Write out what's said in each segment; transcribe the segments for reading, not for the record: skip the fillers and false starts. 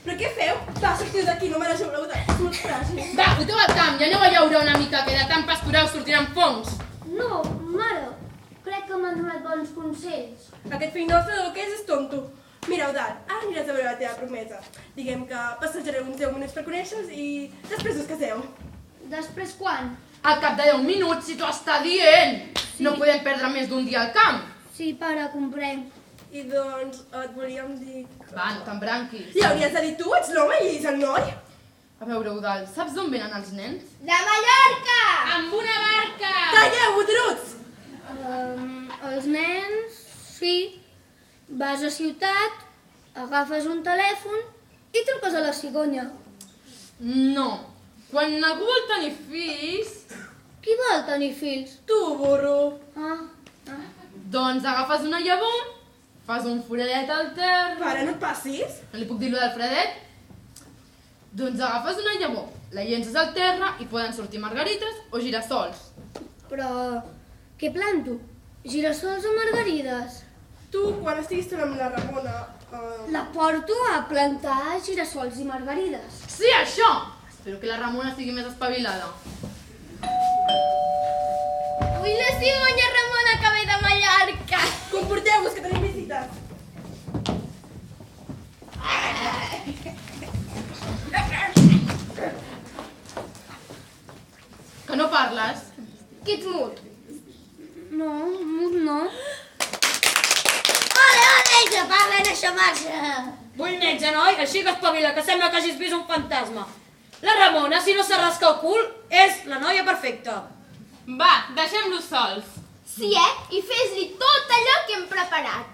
Però què feu? Va, sortiu d'aquí, no me la joureu de fràgil. Va, foteu al camp, ja aneu a llaurar una mica, que de tant pasturar us sortiran fongs. No, mare, crec que m'han donat bons consells. Aquest fill nostre del que és tonto. Mira, Eudald, ara aniràs a veure la teva promesa. Diguem que passejareu uns 10 minuts per conèixer-vos i després us caseu. Després quan? Al cap de 10 minuts, si t'ho està dient. Sí. No podem perdre més d'un dia al camp. Sí, pare, comprenc. I doncs et volíem dir... Va, no t'embranquis. Li hauries de dir tu, ets l'home i és el noi. A veure, Eudald, saps d'on venen els nens? De Mallorca! Amb una barca! Calleu, botruts! Els nens, sí. Vas a ciutat, agafes un telèfon i truques a la cigonya. No. Quan algú vol tenir fills... Qui vol tenir fills? Tu, burro. Doncs agafes una llavor, fas un foradet al terra... Pare, no et passis. No li puc dir-lo del foradet? Doncs agafes una llavor, la llences al terra i poden sortir margarites o girassols. Però què planto? Girassols o margarides? Tu, quan estiguis tu amb la Ramona... La porto a plantar girassols i margarides. Sí, això! Espero que la Ramona sigui més espavilada. Ui, la cigonya Ramona que ve de Mallorca! Comporteu-vos, que tenim visites. Que no parles? Que ets mut? No, mut no. Ole, ja parlen a xamar-se! Vull metge, noi? Així que espavila, que sembla que hagis vist un fantasma. La Ramona, si no s'arrasca el cul, és la noia perfecta. Va, deixem-los sols. Sí, I fes-li tot allò que hem preparat.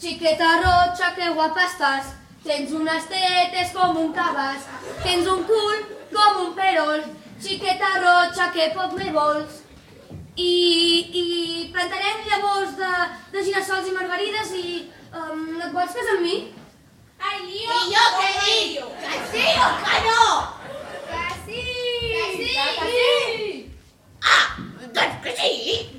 Xiqueta roja, que guapa estàs. Tens unes tetes com un cabàs. Tens un cul com un perol. Xiqueta roja, que poc me vols. I plantarem llavors de girassols i margarides i et vols casar amb mi? Ai, Lio! I jo què dic? Que sí o que no? Que sí! Ah, doncs que sí!